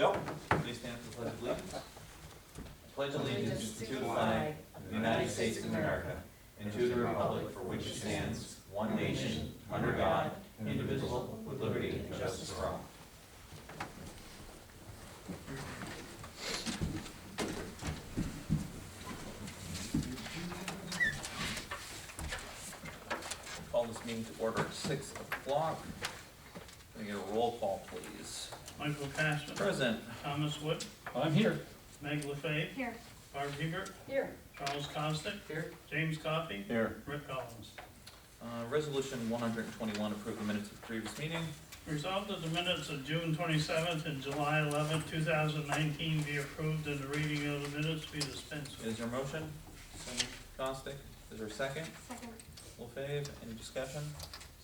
go. Please stand for the Pledge of Allegiance. I pledge allegiance to the flag of the United States of America and to the republic for which it stands, one nation, under God, indivisible, with liberty and justice for all. Call this meeting to order at 6 o'clock. Can I get a roll call, please? Michael Cashman. Present. Thomas Wood. I'm here. Meg LaFave. Here. Barb Hebert. Here. Charles Costick. Here. James Coffey. Here. Rick Collins. Resolution 121, approve the minutes of the previous meeting. Resolved that the minutes of June 27th and July 11th, 2019 be approved and the reading of the minutes be dispensed with. Is there a motion? Costick. Is there a second? Second. LaFave, any discussion?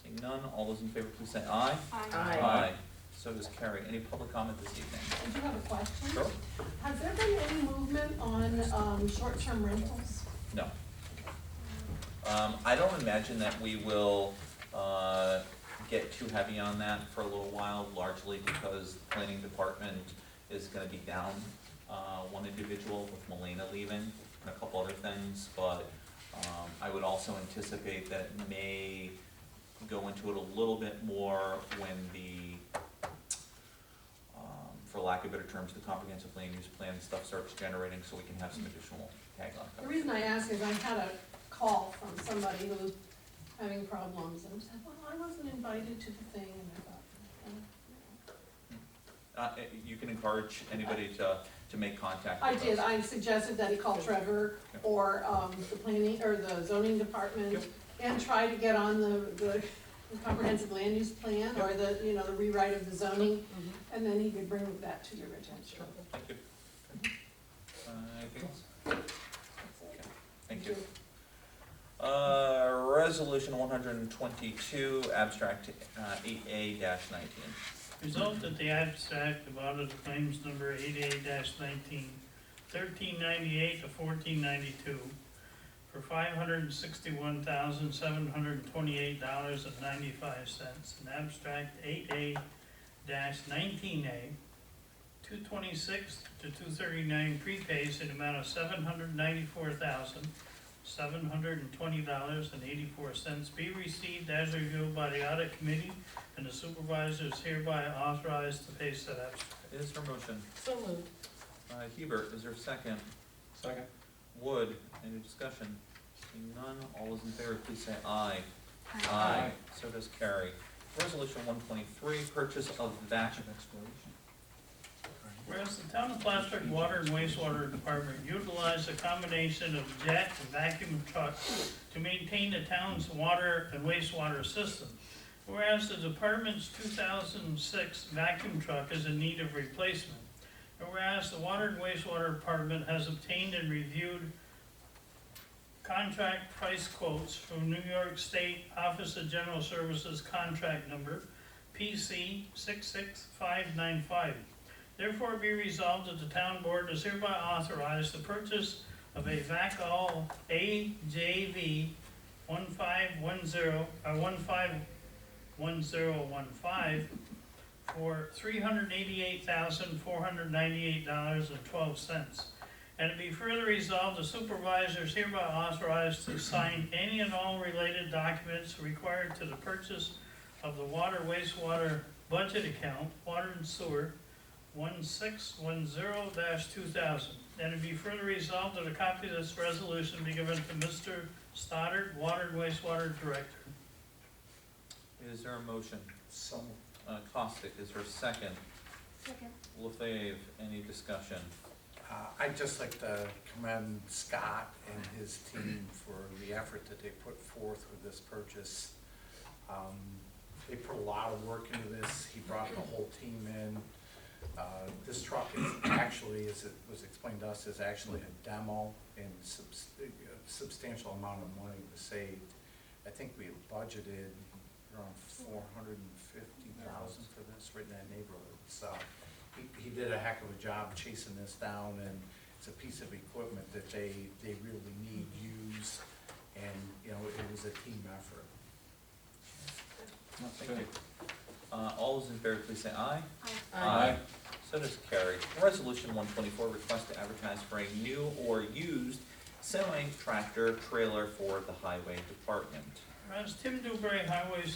Seeing none, all those in favor please say aye. Aye. So does carry. Any public comment this evening? I do have a question. Sure. Has there been any movement on short-term rentals? No. I don't imagine that we will get too heavy on that for a little while, largely because the planning department is gonna be down one individual with Melina leaving and a couple other things, but I would also anticipate that it may go into it a little bit more when the, for lack of better terms, the comprehensive land use plan stuff starts generating, so we can have some additional tag on The coverage. reason I ask is I had a call from somebody who was having problems and said, well, I wasn't invited to the thing, and I thought, You can encourage anybody to make contact I with did, us. I suggested that he call Trevor or the planning, or the zoning department, Yep. and try to get on the comprehensive land use plan, or the, you know, the rewrite of the zoning, and then he could bring that to your attention. Thank you. Anything else? Okay, thank you. Resolution 122, abstract 8A-19. Resolved that the abstract of audit of claims number 8A-19, 1398 to 1492 for $561,728.95, and abstract 8A-19A, 226 to 239 prepays in the amount of $794,720.84 be received as reviewed by the audit committee, and the supervisor is hereby authorized to pay said abstract. Is there a motion? So moved. Hebert, is there a second? Second. Wood, any discussion? Seeing none, all those in favor please say aye. Aye. So does carry. Resolution 123, purchase of vacuum. Whereas the town of Plattsburgh Water and Wastewater Department utilized a combination of jet and vacuum trucks to maintain the town's water and wastewater system. Whereas the department's 2006 vacuum truck is in need of replacement. And whereas the Water and Wastewater Department has obtained and reviewed contract price quotes from New York State Office of General Services contract number PC 66595. Therefore be resolved that the town board is hereby authorized the purchase of a VACAL AJV 151015 for $388,498.12. And to be further resolved, the supervisor is hereby authorized to sign any and all related documents required to the purchase of the water wastewater budget account, water and sewer, 1610-2000. And to be further resolved that a copy of this resolution be given to Mr. Stoddard, Water and Wastewater Director. Is there a motion? So. Costick, is there a second? Second. LaFave, any discussion? I'd just like to commend Scott and his team for the effort that they put forth with this purchase. They put a lot of work into this. He brought the whole team in. This truck is actually, as it was explained to us, is actually a demo, and substantial amount of money was saved. I think we budgeted around $450,000 for this, right in that neighborhood. So he did a heck of a job chasing this down, and it's a piece of equipment that they really need used, and you know, it was a team effort. Thank you. All those in favor please say aye. Aye. So So does carry. Resolution 124, request to advertise for a new or used semi-tractor trailer for the highway department. Whereas Tim Dewberry, Highway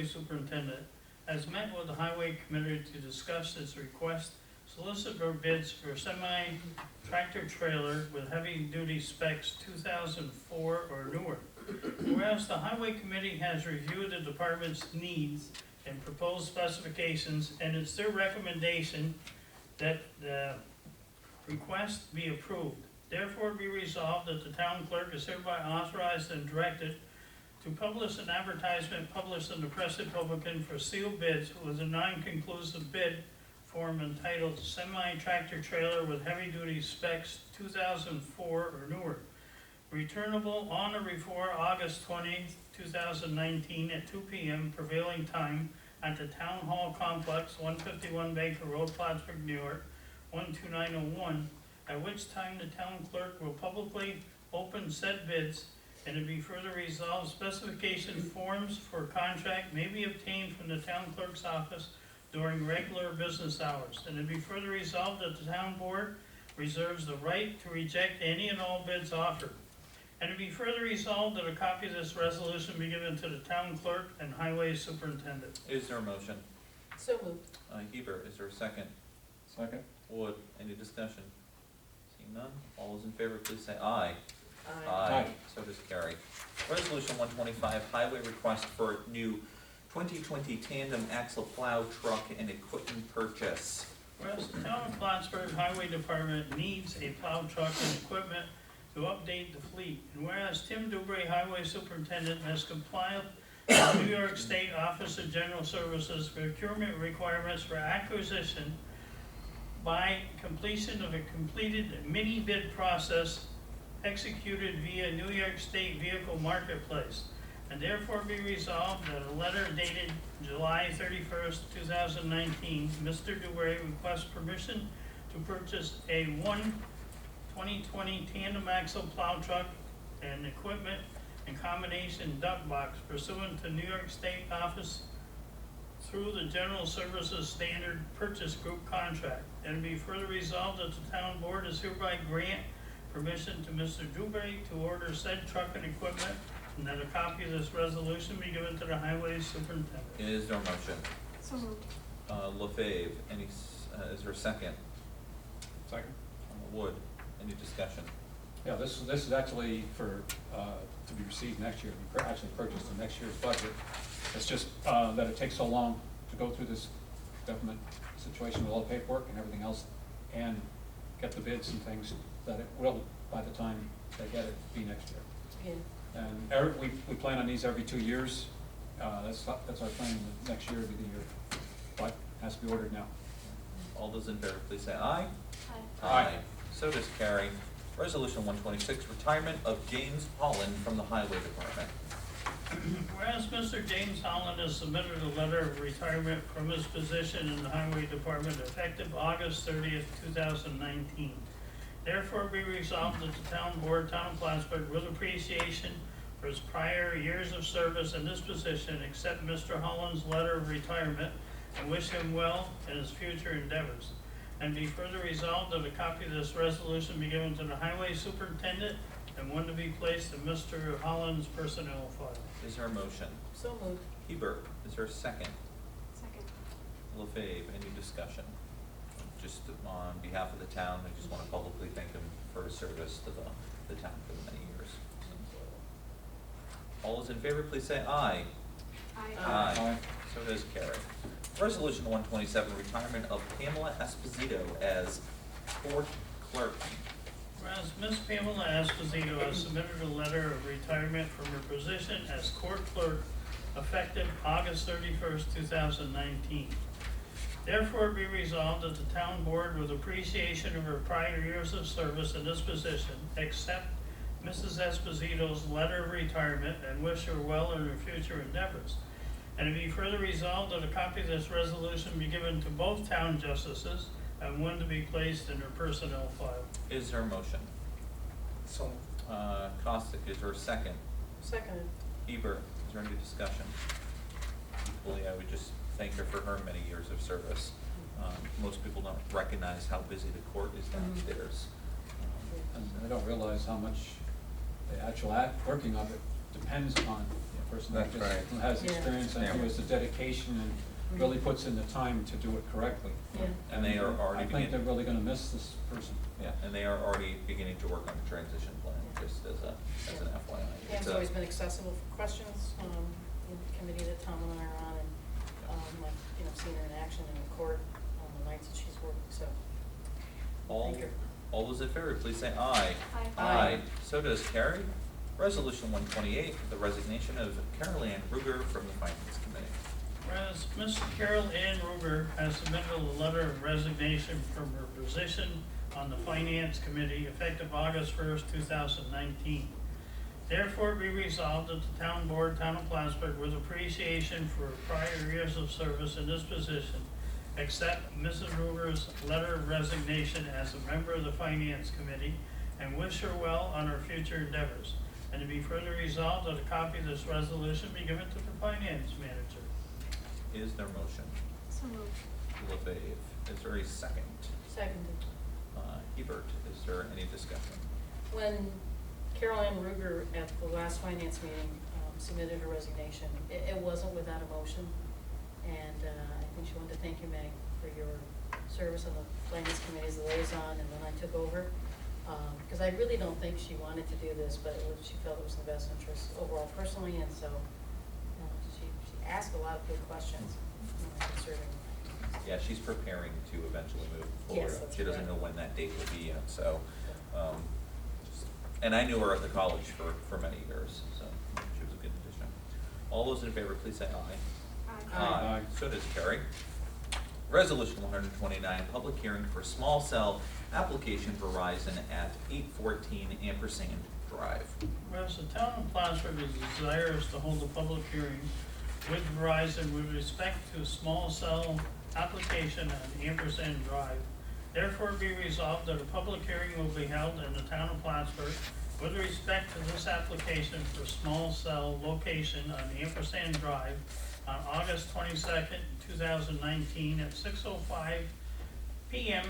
Superintendent, has met with the Highway Committee to discuss its request, solicit for bids for semi-tractor trailer with heavy-duty specs 2004 or newer. Whereas the Highway Committee has reviewed the department's needs and proposed specifications, and it's their recommendation that the request be approved. Therefore be resolved that the town clerk is hereby authorized and directed to publish an advertisement published in the Press Republican for sealed bids with a non-conclusive bid form entitled Semi-Tractor Trailer with Heavy-Duty Specs 2004 or newer, returnable on or before August 20th, 2019 at 2 p.m. prevailing time at the Town Hall Complex, 151 Baker Road, Plattsburgh, New York, 12901, at which time the town clerk will publicly open said bids, and to be further resolved, specification forms for contract may be obtained from the town clerk's office during regular business hours, and to be further resolved that the town board reserves the right to reject any and all bids offered. And to be further resolved that a copy of this resolution be given to the town clerk and highway superintendent. Is there a motion? So moved. Hebert, is there a second? Second. Wood, any discussion? Seeing none, all those in favor, please say aye. Aye. So does carry. Resolution 125, highway request for new 2020 tandem axle plow truck and equipment purchase. Whereas the town of Plattsburgh Highway Department needs a plow truck and equipment to update the fleet. And whereas Tim Dewberry, Highway Superintendent, has complied with the New York State Office of General Services procurement requirements for acquisition by completion of a completed mini bid process executed via New York State Vehicle Marketplace. And therefore be resolved that a letter dated July 31st, 2019, Mr. Dewberry requests permission to purchase a 2020 tandem axle plow truck and equipment and combination duct box pursuant to New York State Office through the General Services Standard Purchase Group contract. And be further resolved that the town board is hereby grant permission to Mr. Dewberry to order said truck and equipment, and that a copy of this resolution be given to the highway superintendent. Is there a motion? So moved. LaFave, is there a second? Second. Wood, any discussion? Yeah, this is actually for, to be received next year, actually purchased in next year's budget. It's just, that it takes so long to go through this government situation with all the paperwork and everything else, and get the bids and things, that it will, by the time they get it, be next year. Yeah. And we plan on these every 2 years. That's our plan, the next year will be the year, but it has to be ordered now. All those in favor, please say aye. Aye. So does carry. Resolution 126, retirement of James Holland from the Highway Department. Whereas Mr. James Holland has submitted a letter of retirement from his position in the highway department effective August 30th, 2019. Therefore be resolved that the town board, town of Plattsburgh, with appreciation for his prior years of service in this position, accept Mr. Holland's letter of retirement and wish him well in his future endeavors. And be further resolved that a copy of this resolution be given to the highway superintendent and one to be placed in Mr. Holland's personnel file. Is there a motion? So moved. Hebert, is there a second? Second. LaFave, any discussion? Just on behalf of the town, I just want to publicly thank him for his service to the town for the many years. All those in favor, please say aye. Aye. So does carry. Resolution 127, retirement of Pamela Esposito as court clerk. Whereas Ms. Pamela Esposito has submitted a letter of retirement from her position as court clerk effective August 31st, 2019. Therefore be resolved that the town board, with appreciation of her prior years of service in this position, accept Mrs. Esposito's letter of retirement and wish her well in her future endeavors. And to be further resolved that a copy of this resolution be given to both town justices and one to be placed in her personnel file. Is there a motion? So, Costick, is there a second? Second. Hebert, is there any discussion? Equally, I would just thank her for her many years of service. Most people don't recognize how busy the court is downstairs. And I don't realize how much the actual working of it depends on the person that That's right. just has Yeah. experience and Yeah. who has the dedication and really puts in the time to do it correctly. Yeah. And they are already I think they're beginning, really gonna miss this person. yeah, and they are already beginning to work on a transition plan, just as an FYI. Pam's It's a- always been accessible for questions, in the committee that Tom and I are on, and, like, seeing her in action in the court on the nights that she's working, so. All, Thank you. all those in favor, please say aye. Aye. So does carry. Resolution 128, the resignation of Carol Ann Ruger from the Finance Committee. Whereas Ms. Carol Ann Ruger has submitted a letter of resignation from her position on the Finance Committee effective August 1st, 2019. Therefore be resolved that the town board, town of Plattsburgh, with appreciation for her prior years of service in this position, accept Mrs. Ruger's letter of resignation as a member of the Finance Committee and wish her well on her future endeavors. And to be further resolved that a copy of this resolution be given to the Finance Manager. Is there a motion? So moved. LaFave, is there a second? Seconded. Hebert, is there any discussion? When Carol Ann Ruger at the last finance meeting submitted her resignation, it wasn't without emotion. And I think she wanted to thank you, Meg, for your service on the finance committee as the liaison, and then I took over. Because I really don't think she wanted to do this, but she felt it was in the best interest overall personally, and so she asked a lot of good questions concerning. Yeah, she's preparing to eventually move forward. Yes, that's She doesn't correct. know when that date will be yet, so, and I knew her at the college for many years, so she was a good addition. All those in favor, please say aye. Aye. So does carry. Resolution 129, public hearing for small cell application Verizon at 814 Ampersand Drive. Whereas the town of Plattsburgh is desirous to hold a public hearing with Verizon with respect to small cell application on Ampersand Drive. Therefore be resolved that a public hearing will be held in the town of Plattsburgh with respect to this application for small cell location on Ampersand Drive on August 22nd, 2019 at 6:05 PM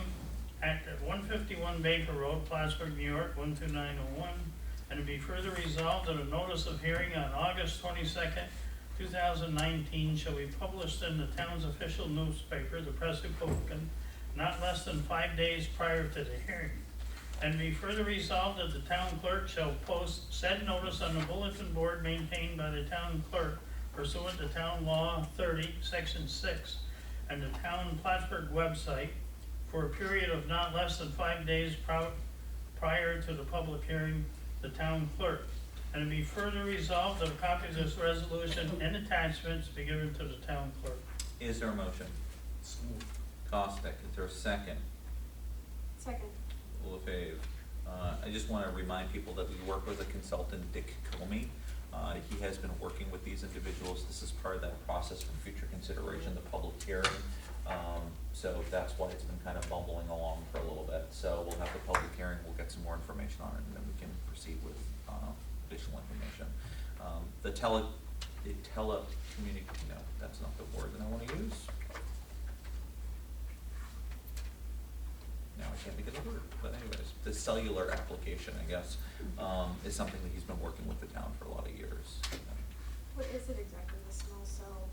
at 151 Baker Road, Plattsburgh, New York, 12901. And to be further resolved that a notice of hearing on August 22nd, 2019 shall be published in the town's official newspaper, the Press Republican, not less than 5 days prior to the hearing. And be further resolved that the town clerk shall post said notice on the bulletin board maintained by the town clerk pursuant to Town Law 30, Section 6, and the town Plattsburgh website for a period of not less than 5 days prior to the public hearing, the town clerk. And to be further resolved that a copy of this resolution and attachments be given to the town clerk. Is there a motion? Costick, is there a second? Second. LaFave. I just want to remind people that we work with a consultant, Dick Comey. He has been working with these individuals. This is part of that process for future consideration, the public hearing. So that's why it's been kind of bumbling along for a little bit. So we'll have the public hearing, we'll get some more information on it, and then we can proceed with additional information. The telecommunic, no, that's not the word that I want to use. Now I can't think of the word, but anyways, the cellular application, I guess, is something that he's been working with the town for a lot of years. What is it exactly, the small cell?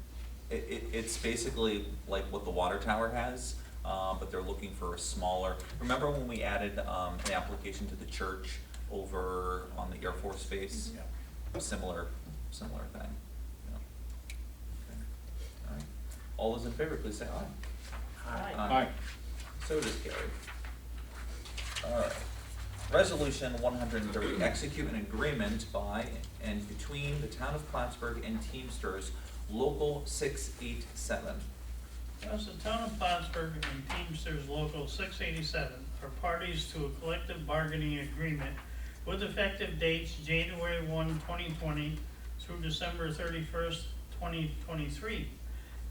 It's basically like what the water tower has, but they're looking for a smaller, remember when we added, an application to the church over on the Air Force Base? Yeah. A similar thing, yeah. Okay. All right, all those in favor, please say aye. Aye. Aye. So does carry. All right. Resolution 130, execute an agreement by and between the town of Plattsburgh and Teamsters Local 687. Thus, the town of Plattsburgh and Teamsters Local 687 are parties to a collective bargaining agreement with effective dates January 1, 2020 through December 31st, 2023.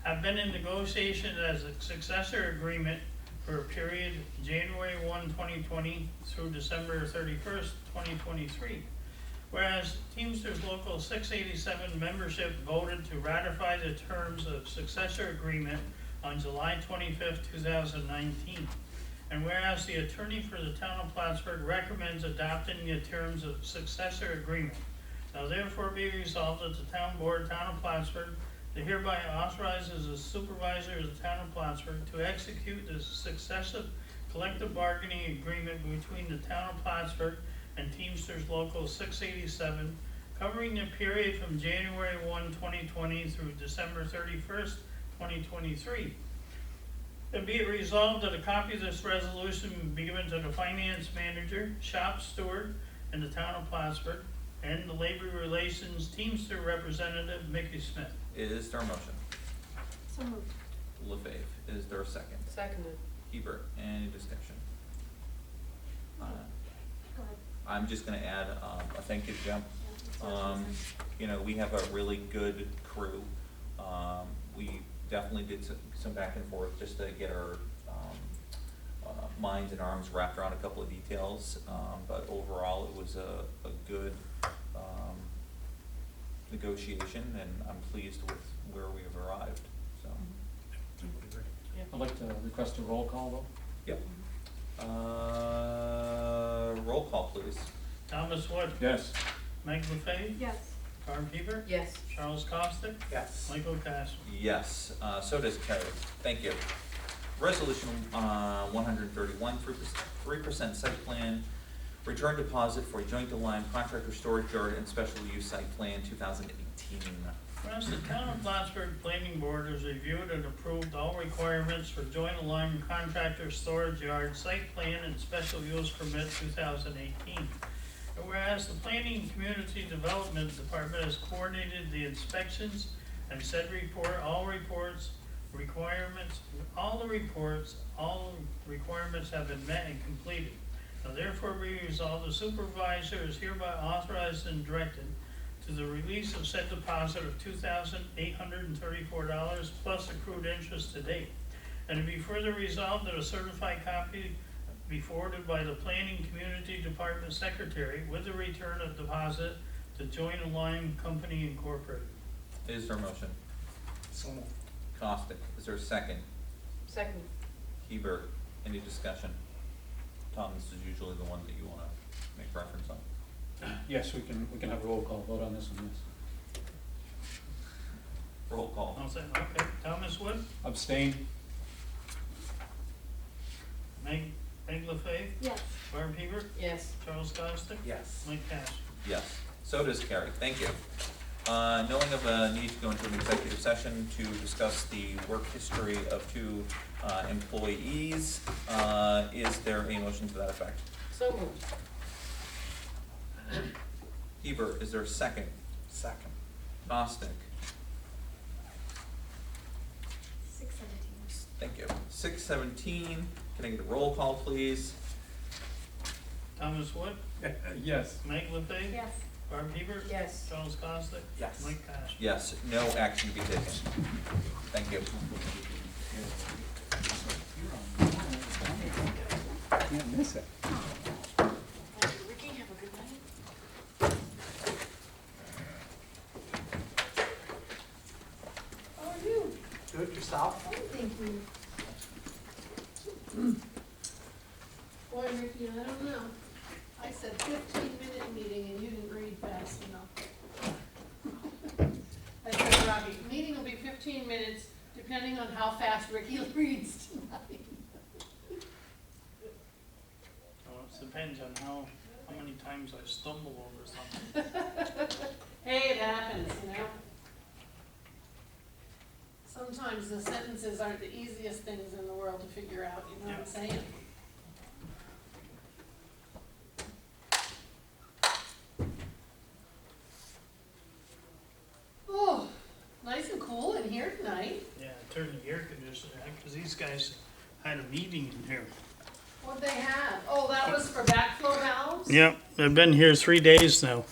Have been in negotiation as a successor agreement for a period January 1, 2020 through December 31st, 2023. Whereas Teamsters Local 687 membership voted to ratify the terms of successor agreement on July 25th, 2019. And whereas the attorney for the town of Plattsburgh recommends adopting the terms of successor agreement. Now therefore be resolved that the town board, town of Plattsburgh, that hereby authorizes the supervisor of the town of Plattsburgh to execute the successive collective bargaining agreement between the town of Plattsburgh and Teamsters Local 687, covering the period from January 1, 2020 through December 31st, 2023. And be it resolved that a copy of this resolution be given to the finance manager, shop steward in the town of Plattsburgh, and the labor relations Teamster representative, Mickey Smith. Is there a motion? So moved. LaFave, is there a second? Seconded. Hebert, any discussion? Go ahead. I'm just gonna add, a thank you to Jim. Yeah, that's what I was gonna say. You know, we have a really good crew. We definitely did some back and forth just to get our, minds and arms wrapped around a couple of details. But overall, it was a good, negotiation, and I'm pleased with where we have arrived, so. I'd like to request a roll call though. Yep. Roll call, please. Thomas Wood, Yes. Meg LaFave, Yes. Barb Heber, Yes. Charles Costick, Yes. Michael Cashman. Yes, so does carry. Thank you. Resolution 131, 3% site plan, return deposit for joint line contractor storage yard and special use site plan 2018. Whereas the town of Plattsburgh Planning Board has reviewed and approved all requirements for joint alignment contractor storage yard site plan and special use permit 2018. And whereas the Planning and Community Development Department has coordinated the inspections and said report, all requirements have been met and completed. Now therefore be resolved, the supervisor is hereby authorized and directed to the release of said deposit of $2,834 plus accrued interest to date. And to be further resolved that a certified copy be forwarded by the Planning Community Department Secretary with the return of deposit to Joint Align Company Incorporated. Is there a motion? So moved. Costick, is there a second? Second. Hebert, any discussion? Tom, this is usually the one that you wanna make reference on. Yes, we can have a roll call vote on this one, yes. Roll call. I'll say, okay, Thomas Wood, Abstain? Meg LaFave, Yes. Barb Heber, Yes. Charles Costick, Yes. Mike Cash. Yes, so does carry. Thank you. Knowing of a need to go into an executive session to discuss the work history of two employees, is there a motion to that effect? So moved. Hebert, is there a second? Second. Costick, 6:17. thank you. 6:17, can I get a roll call, please? Thomas Wood, Yes. Meg LaFave, Yes. Barb Heber, Yes. Charles Costick, Yes. Mike Cash. Yes, no action to be taken. Thank you. Can't miss it. Ricky, have a good night. How are you? Good yourself? Thank you. Boy, Ricky, I don't know. I said 15-minute meeting and you didn't read fast enough. I said, Robbie, meeting will be 15 minutes depending on how fast Ricky reads tonight. Well, it depends on how many times I stumble over something. Hey, it happens, you know? Sometimes the sentences aren't the easiest things in the world to figure out, you know what I'm saying? Oh, nice and cool in here tonight. Yeah, turn the air conditioner on, because these guys had a meeting in here. What'd they have? Oh, that was for backflow valves? Yep, they've been here 3 days now.